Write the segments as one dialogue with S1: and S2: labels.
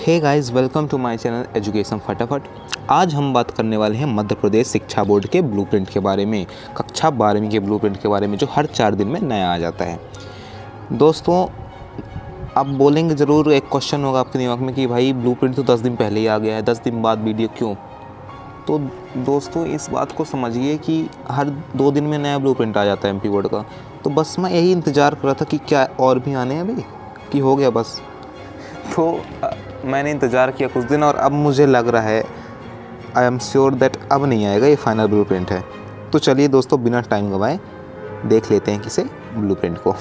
S1: Hey guys, welcome to my channel education फटाफट। आज हम बात करने वाले हैं मध्य प्रदेश शिक्षा बोर्ड के ब्लूप्रिंट के बारे में, कक्षा 12वीं के ब्लूप्रिंट के बारे में, जो हर 4 दिन में नया आ जाता है। दोस्तों, आप बोलेंगे ज़रूर, एक क्वेश्चन होगा आपके दिमाग में कि भाई ब्लूप्रिंट तो 10 दिन पहले ही आ गया है, 10 दिन बाद वीडियो क्यों? तो दोस्तों, इस बात को समझिए कि हर 2 दिन में नया ब्लूप्रिंट आ जाता है एमपी बोर्ड का। तो बस मैं यही इंतज़ार कर रहा था कि क्या और भी आने हैं अभी, कि हो गया बस। तो मैंने इंतज़ार किया कुछ दिन और अब मुझे लग रहा है, आई एम श्योर दैट अब नहीं आएगा, ये फाइनल ब्लूप्रिंट है। तो चलिए दोस्तों, बिना टाइम गवाए देख लेते हैं किसे ब्लूप्रिंट को।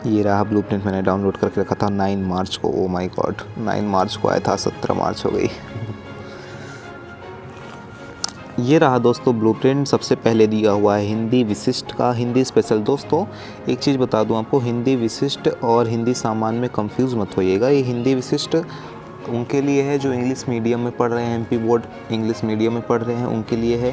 S1: ये रहा ब्लूप्रिंट, मैंने डाउनलोड करके रखा था 9 मार्च को। ओ माय गॉड, 9 मार्च को आया था, 17 मार्च हो गई। ये रहा दोस्तों ब्लूप्रिंट। सबसे पहले दिया हुआ है हिंदी विशिष्ट का, हिंदी स्पेशल। दोस्तों, एक चीज़ बता दूं आपको, हिंदी विशिष्ट और हिंदी सामान्य में कंफ्यूज मत होइएगा। ये हिंदी विशिष्ट उनके लिए है जो इंग्लिश मीडियम में पढ़ रहे हैं, एमपी बोर्ड इंग्लिश मीडियम में पढ़ रहे हैं, उनके लिए है।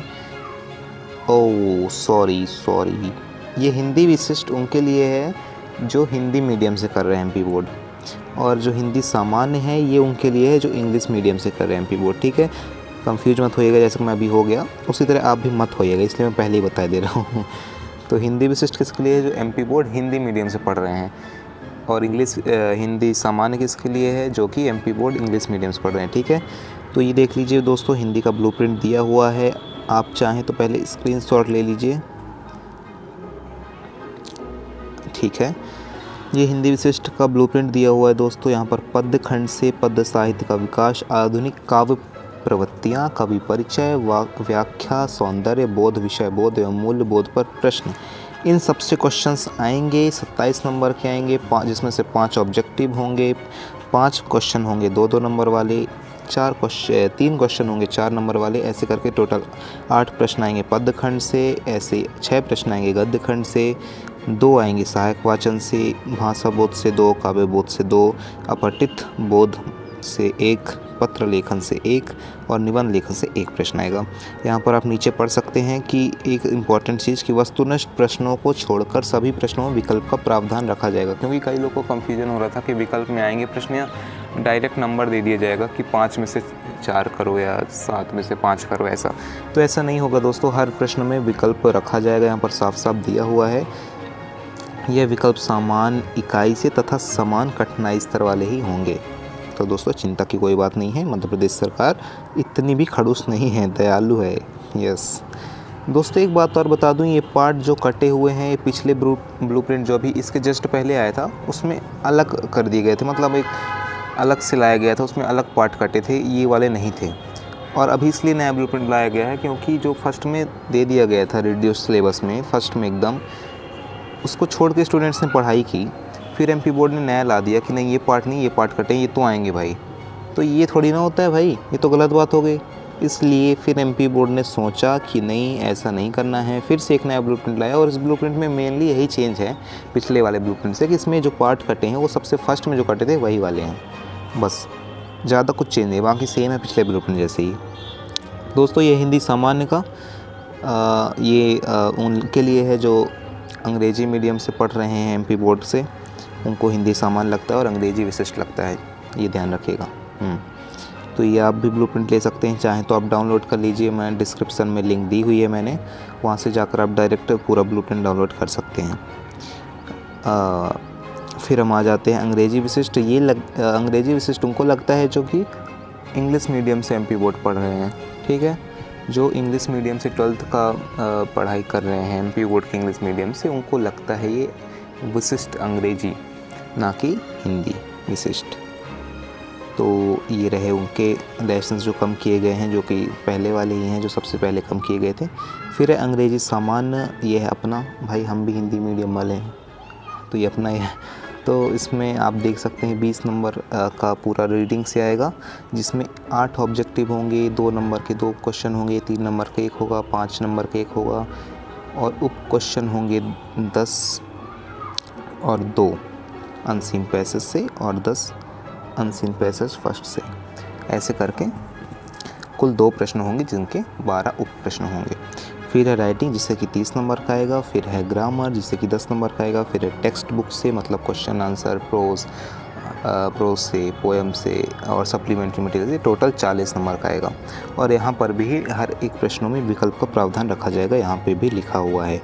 S1: ओह सॉरी, ये हिंदी विशिष्ट उनके लिए है जो हिंदी मीडियम से कर रहे हैं एमपी बोर्ड, और जो हिंदी सामान्य है ये उनके लिए है जो इंग्लिश मीडियम से कर रहे हैं एमपी बोर्ड। ठीक है, कंफ्यूज मत होइएगा, जैसे कि मैं अभी हो गया उसी तरह आप भी मत होइएगा, इसलिए मैं पहले ही बता दे रहा हूँ। तो हिंदी विशिष्ट किसके लिए है? जो एमपी बोर्ड हिंदी मीडियम से पढ़ रहे हैं, और इंग्लिश हिंदी सामान्य किसके लिए है? जो कि एमपी बोर्ड इंग्लिश मीडियम से पढ़ रहे हैं। ठीक है, तो ये देख लीजिए दोस्तों, हिंदी का ब्लूप्रिंट दिया हुआ है। आप चाहें तो पहले स्क्रीनशॉट ले लीजिए। ठीक है, ये हिंदी विशिष्ट का ब्लूप्रिंट दिया हुआ है दोस्तों। यहाँ पर पद्य खंड से पद्य साहित्य का विकास, आधुनिक काव्य प्रवृत्तियाँ, कवि परिचय, व्याख्या, सौंदर्य बोध, विषय बोध एवं मूल्य बोध पर प्रश्न, इन सबसे क्वेश्चंस आएंगे। 27 नंबर के आएंगे, जिसमें से 5 ऑब्जेक्टिव होंगे, 5 क्वेश्चन होंगे 2-2 नंबर वाले, 3 क्वेश्चन होंगे 4 नंबर वाले। ऐसे करके टोटल 8 प्रश्न आएंगे पद्य खंड से, ऐसे 6 प्रश्न आएंगे गद्य खंड से, 2 आएंगे सहायक वाचन से, भाषा बोध से 2, काव्य बोध से 2, अपठित बोध से 1, पत्र लेखन से 1 और निबंध लेखन से 1 प्रश्न आएगा। यहाँ पर आप नीचे पढ़ सकते हैं कि एक इम्पॉर्टेंट चीज़ कि वस्तुनिष्ठ प्रश्नों को छोड़कर सभी प्रश्नों में विकल्प का प्रावधान रखा जाएगा, क्योंकि कई लोगों को कन्फ्यूजन हो रहा था कि विकल्प में आएंगे प्रश्न या डायरेक्ट नंबर दे दिया जाएगा कि 5 में से 4 करो या 7 में से 5 करो, ऐसा। तो ऐसा नहीं होगा दोस्तों, हर प्रश्न में विकल्प रखा जाएगा। यहाँ पर साफ साफ दिया हुआ है, यह विकल्प समान इकाई से तथा समान कठिनाई स्तर वाले ही होंगे। तो दोस्तों, चिंता की कोई बात नहीं है, मध्य प्रदेश सरकार इतनी भी खड़ूस नहीं है, दयालु है। यस दोस्तों, एक बात और बता दूं, ये पार्ट जो कटे हुए हैं, ये पिछले ब्लूप्रिंट जो भी इसके जस्ट पहले आया था उसमें अलग कर दिए गए थे, मतलब एक अलग से लाया गया था, उसमें अलग पार्ट कटे थे, ये वाले नहीं थे। और अभी इसलिए नया ब्लूप्रिंट लाया गया है क्योंकि जो फर्स्ट में दे दिया गया था रिड्यूस सिलेबस में, फर्स्ट में एकदम, उसको छोड़ के स्टूडेंट्स ने पढ़ाई की, फिर एमपी बोर्ड ने नया ला दिया कि नहीं ये पार्ट नहीं, ये पार्ट कटे, ये तो आएंगे भाई। तो ये थोड़ी ना होता है भाई, ये तो गलत बात हो गई। इसलिए फिर एमपी बोर्ड ने सोचा कि नहीं, ऐसा नहीं करना है, फिर से एक नया ब्लूप्रिंट लाया। और इस ब्लूप्रिंट में मेनली यही चेंज है पिछले वाले ब्लूप्रिंट से, कि इसमें जो पार्ट कटे हैं वो सबसे फर्स्ट में जो कटे थे वही वाले हैं, बस ज़्यादा कुछ चेंज नहीं, बाकी सेम है पिछले ब्लूप्रिंट जैसे ही। दोस्तों, ये हिंदी सामान्य का ये उनके लिए है जो अंग्रेजी मीडियम से पढ़ रहे हैं एमपी बोर्ड से, उनको हिंदी सामान्य लगता है और अंग्रेजी विशिष्ट लगता है, ये ध्यान रखिएगा। तो ये आप भी ब्लूप्रिंट ले सकते हैं, चाहें तो आप डाउनलोड कर लीजिए, मैं डिस्क्रिप्शन में लिंक दी हुई है मैंने, वहाँ से जाकर आप डायरेक्ट पूरा ब्लूप्रिंट डाउनलोड कर सकते हैं। फिर हम आ जाते हैं अंग्रेजी विशिष्ट। ये अंग्रेजी विशिष्ट उनको लगता है जो कि इंग्लिश मीडियम से एमपी बोर्ड पढ़ रहे हैं। ठीक है, जो इंग्लिश मीडियम से 12th का पढ़ाई कर रहे हैं एमपी बोर्ड के इंग्लिश मीडियम से, उनको लगता है ये विशिष्ट अंग्रेजी, ना कि हिंदी विशिष्ट। तो ये रहे उनके लेसन्स जो कम किए गए हैं, जो कि पहले वाले ही हैं जो सबसे पहले कम किए गए थे। फिर है अंग्रेजी सामान्य, ये है अपना, भाई हम भी हिंदी मीडियम वाले हैं तो ये अपना ही है। तो इसमें आप देख सकते हैं 20 नंबर का पूरा रीडिंग से आएगा, जिसमें 8 ऑब्जेक्टिव होंगे, 2 नंबर के 2 क्वेश्चन होंगे, 3 नंबर का 1 होगा, 5 नंबर का 1 होगा, और उप क्वेश्चन होंगे 10 और 2 अनसीन पैसेज से और 10 अनसीन पैसेज फर्स्ट से। ऐसे करके कुल 2 प्रश्न होंगे जिनके 12 उप प्रश्न होंगे। फिर है राइटिंग जिससे कि 30 नंबर का आएगा, फिर है ग्रामर जिससे कि 10 नंबर का आएगा, फिर है टेक्स्ट बुक से मतलब क्वेश्चन आंसर, प्रोज से, पोएम से और सप्लीमेंट्री मटेरियल से टोटल 40 नंबर का आएगा। और यहाँ पर भी हर एक प्रश्नों में विकल्प का प्रावधान रखा जाएगा, यहाँ पे भी लिखा हुआ है,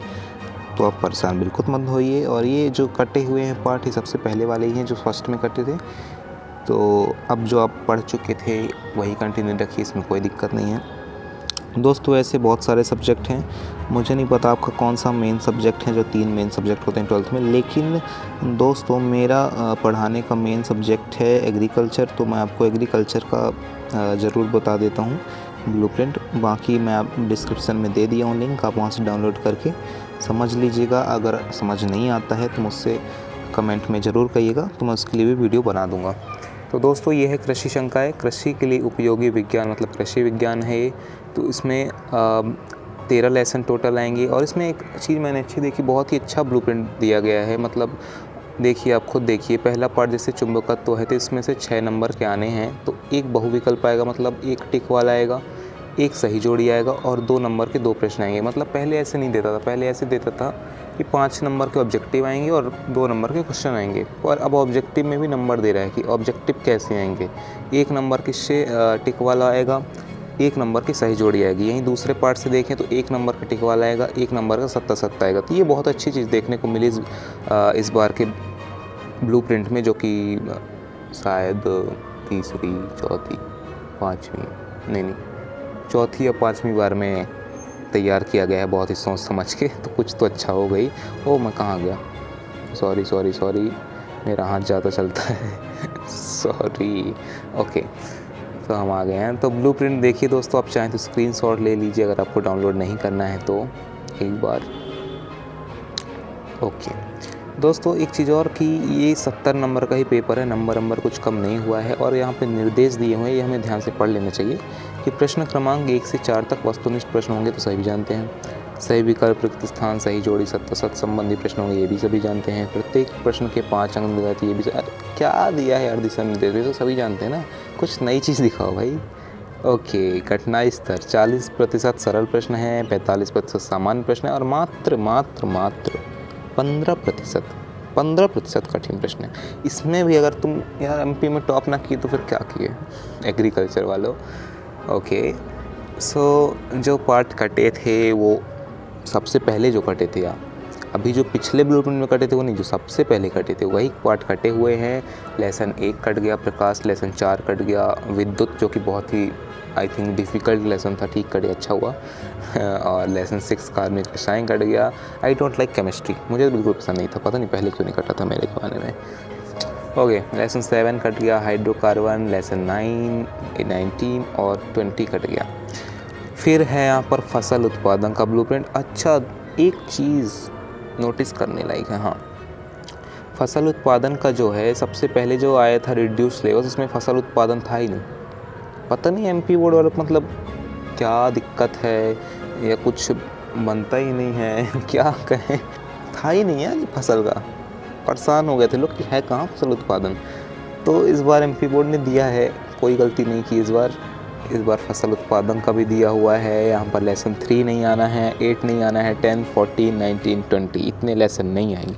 S1: तो आप परेशान बिल्कुल मत होइए। और ये जो कटे हुए हैं पार्ट ये सबसे पहले वाले ही हैं जो फर्स्ट में कटे थे, तो अब जो आप पढ़ चुके थे वही कंटिन्यू रखिए, इसमें कोई दिक्कत नहीं है। दोस्तों ऐसे बहुत सारे सब्जेक्ट हैं, मुझे नहीं पता आपका कौन सा मेन सब्जेक्ट है, जो 3 मेन सब्जेक्ट होते हैं 12th में, लेकिन दोस्तों मेरा पढ़ाने का मेन सब्जेक्ट है एग्रीकल्चर, तो मैं आपको एग्रीकल्चर का ज़रूर बता देता हूँ ब्लूप्रिंट। बाकी मैं आप डिस्क्रिप्शन में दे दिया हूँ लिंक, आप वहाँ से डाउनलोड करके समझ लीजिएगा। अगर समझ नहीं आता है तो मुझसे कमेंट में ज़रूर कहिएगा, तो मैं उसके लिए भी वीडियो बना दूँगा। तो दोस्तों ये है कृषि शंकाएँ, कृषि के लिए उपयोगी विज्ञान मतलब कृषि विज्ञान है ये। तो इसमें 13 लेसन टोटल आएंगे। और इसमें एक चीज़ मैंने अच्छी देखी, बहुत ही अच्छा ब्लूप्रिंट दिया गया है, मतलब देखिए आप खुद देखिए। पहला पार्ट जैसे चुंबकत्व है तो इसमें से 6 नंबर के आने हैं, तो एक बहुविकल्प आएगा मतलब एक टिक वाला आएगा, एक सही जोड़ी आएगा और 2 नंबर के 2 प्रश्न आएंगे। मतलब पहले ऐसे नहीं देता था, पहले ऐसे देता था कि 5 नंबर के ऑब्जेक्टिव आएंगे और 2 नंबर के क्वेश्चन आएंगे, और अब ऑब्जेक्टिव में भी नंबर दे रहा है कि ऑब्जेक्टिव कैसे आएंगे। 1 नंबर किससे टिक वाला आएगा, 1 नंबर की सही जोड़ी आएगी। यहीं दूसरे पार्ट से देखें तो 1 नंबर का टिक वाला आएगा, 1 नंबर का 7 आएगा। तो ये बहुत अच्छी चीज़ देखने को मिली इस बार के ब्लूप्रिंट में, जो कि शायद तीसरी, चौथी, पाँचवीं नहीं चौथी या 5वीं बार में तैयार किया गया है, बहुत ही सोच समझ के। तो कुछ तो अच्छा हो गई। ओ मैं कहाँ गया, सॉरी मेरा हाथ ज़्यादा चलता है सॉरी। ओके, तो हम आ गए हैं। तो ब्लूप्रिंट देखिए दोस्तों, आप चाहें तो स्क्रीनशॉट ले लीजिए अगर आपको डाउनलोड नहीं करना है तो एक बार। ओके दोस्तों, एक चीज़ और कि ये 70 नंबर का ही पेपर है, नंबर कुछ कम नहीं हुआ है। और यहाँ पे निर्देश दिए हुए हैं, ये हमें ध्यान से पढ़ लेना चाहिए कि प्रश्न क्रमांक 1 से 4 तक वस्तुनिष्ठ प्रश्न होंगे, तो सही भी जानते हैं। सही विकल्प, रिक्त स्थान, सही जोड़ी, सत संबंधी प्रश्न होंगे, ये भी सभी जानते हैं। प्रत्येक प्रश्न के 5 अंक मिल जाती है, ये भी। क्या दिया है यार दिशा निर्देश, तो सभी जानते हैं ना, कुछ नई चीज़ दिखाओ भाई। ओके, कठिनाई स्तर 40% सरल प्रश्न है, 45% सामान्य प्रश्न है और मात्र 15% कठिन प्रश्न है। इसमें भी अगर तुम यार MP में टॉप ना किए तो फिर क्या किए एग्रीकल्चर वालों। ओके, सो जो पार्ट कटे थे वो सबसे पहले जो कटे थे, अभी जो पिछले ब्लूप्रिंट में कटे थे वो नहीं, जो सबसे पहले कटे थे वही पार्ट कटे हुए हैं। लेसन 1 कट गया, प्रकाश लेसन 4 कट गया, विद्युत जो कि बहुत ही आई थिंक डिफ़िकल्ट लेसन था, ठीक कटे, अच्छा हुआ और लेसन 6 कार्बनिक रसायन कट गया। आई डोंट लाइक केमिस्ट्री, मुझे बिल्कुल पसंद नहीं था, पता नहीं पहले क्यों नहीं कटा था मेरे ज़माने में। ओके, लेसन 7 कट गया, हाइड्रोकार्बन, लेसन 9, 19 और 20 कट गया। फिर है यहाँ पर फसल उत्पादन का ब्लूप्रिंट। अच्छा, एक चीज़ नोटिस करने लायक है, हाँ, फसल उत्पादन का जो है सबसे पहले जो आया था रिड्यूस सिलेबस, उसमें फसल उत्पादन था ही नहीं। पता नहीं MP बोर्ड वालों को मतलब क्या दिक्कत है या कुछ बनता ही नहीं है क्या कहें, था ही नहीं यार ये फसल का। परेशान हो गए थे लोग कि है कहाँ फसल उत्पादन। तो इस बार MP बोर्ड ने दिया है, कोई गलती नहीं की इस बार फसल उत्पादन का भी दिया हुआ है। यहाँ पर लेसन 3 नहीं आना है, 8 नहीं आना है, 10, 14, 19, 20 इतने लेसन नहीं आएंगे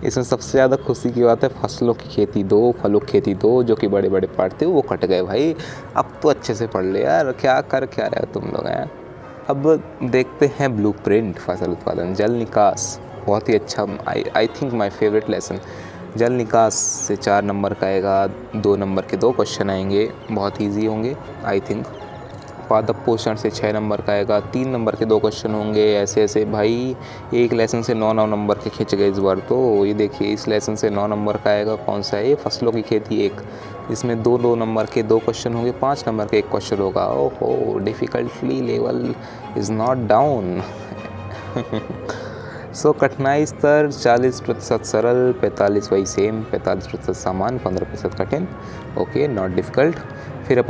S1: इसमें सबसे ज़्यादा खुशी की बात है फसलों की खेती 2, फलों की खेती 2, जो कि बड़े बड़े पार्ट थे वो कट गए भाई। अब तो अच्छे से पढ़ ले यार, क्या रहे हो तुम लोग यार। अब देखते हैं ब्लूप्रिंट फसल उत्पादन। जल निकास बहुत ही अच्छा, I think my favourite lesson. जल निकास से 4 नंबर का आएगा, 2 नंबर के 2 क्वेश्चन आएंगे, बहुत ईजी होंगे आई थिंक। पादप पोषण से 6 नंबर का आएगा, 3 नंबर के 2 क्वेश्चन होंगे। ऐसे भाई एक लेसन से 9 नंबर के खिंच गए इस बार। तो ये देखिए इस लेसन से 9 नंबर का आएगा, कौन सा है ये, फसलों की खेती 1, इसमें 2 नंबर के 2 क्वेश्चन होंगे, 5 नंबर का 1 क्वेश्चन होगा। ओहो, difficulty level is not down so कठिनाई स्तर 40% सरल, 45 वही सेम, 45% सामान्य, 15% कठिन। Okay, not difficult. फिर है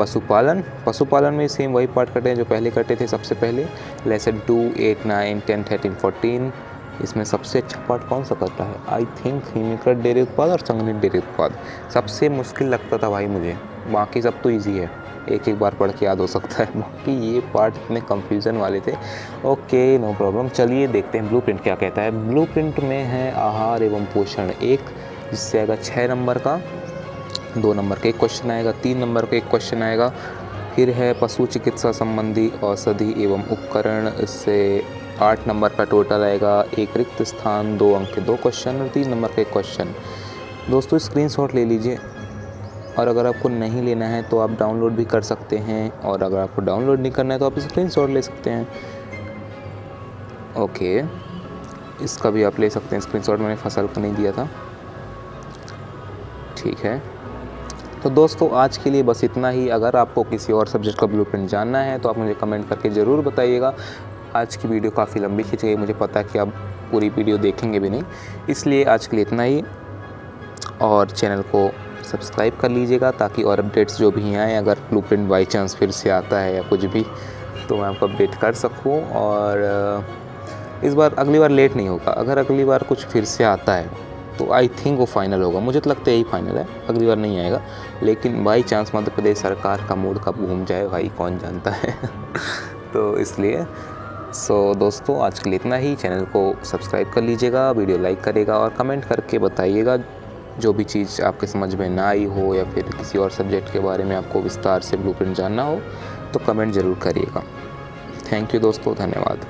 S1: पशुपालन में सेम वही पार्ट कटे हैं जो पहले कटे थे सबसे पहले। लेसन 2, 8, 9, 10, 13, 14। इसमें सबसे अच्छा पार्ट कौन सा करता है, आई थिंक हिमिकृत डेयरी उत्पाद और संगठित डेयरी उत्पाद। सबसे मुश्किल लगता था भाई मुझे, बाकी सब तो ईजी है। एक एक बार पढ़ के याद हो सकता है, बाकी ये पार्ट इतने कंफ्यूजन वाले थे। Okay, no problem. चलिए देखते हैं ब्लूप्रिंट क्या कहता है। ब्लूप्रिंट में है आहार एवं पोषण 1, जिससे आएगा 6 नंबर का, 2 नंबर का एक क्वेश्चन आएगा, 3 नंबर का एक क्वेश्चन आएगा। फिर है पशु चिकित्सा संबंधी औषधि एवं उपकरण, इससे 8 नंबर का टोटल आएगा। एक रिक्त स्थान, 2 अंक के 2 क्वेश्चन और 3 नंबर का एक क्वेश्चन। दोस्तों स्क्रीनशॉट ले लीजिए, और अगर आपको नहीं लेना है तो आप डाउनलोड भी कर सकते हैं, और अगर आपको डाउनलोड नहीं करना है तो आप स्क्रीनशॉट ले सकते हैं। ओके, इसका भी आप ले सकते हैं स्क्रीनशॉट, मैंने फसल को नहीं दिया था। ठीक है, तो दोस्तों आज के लिए बस इतना ही। अगर आपको किसी और सब्जेक्ट का ब्लूप्रिंट जानना है तो आप मुझे कमेंट करके ज़रूर बताइएगा। आज की वीडियो काफ़ी लंबी खिंच गई, मुझे पता है कि आप पूरी वीडियो देखेंगे भी नहीं, इसलिए आज के लिए इतना ही। और चैनल को सब्सक्राइब कर लीजिएगा ताकि और अपडेट्स जो भी आएँ, अगर ब्लूप्रिंट बाई चांस फिर से आता है या कुछ भी, तो मैं आपको अपडेट कर सकूँ। और इस बार अगली बार लेट नहीं होगा। अगर अगली बार कुछ फिर से आता है तो आई थिंक वो फाइनल होगा, मुझे तो लगता है यही फाइनल है, अगली बार नहीं आएगा। लेकिन बाई चांस मध्य प्रदेश सरकार का मूड कब घूम जाए भाई, कौन जानता है। तो इसलिए दोस्तों आज के लिए इतना ही। चैनल को सब्सक्राइब कर लीजिएगा, वीडियो लाइक करेगा और कमेंट करके बताइएगा जो भी चीज़ आपके समझ में ना आई हो, या फिर किसी और सब्जेक्ट के बारे में आपको विस्तार से ब्लूप्रिंट जानना हो तो कमेंट ज़रूर करिएगा। थैंक यू दोस्तों, धन्यवाद।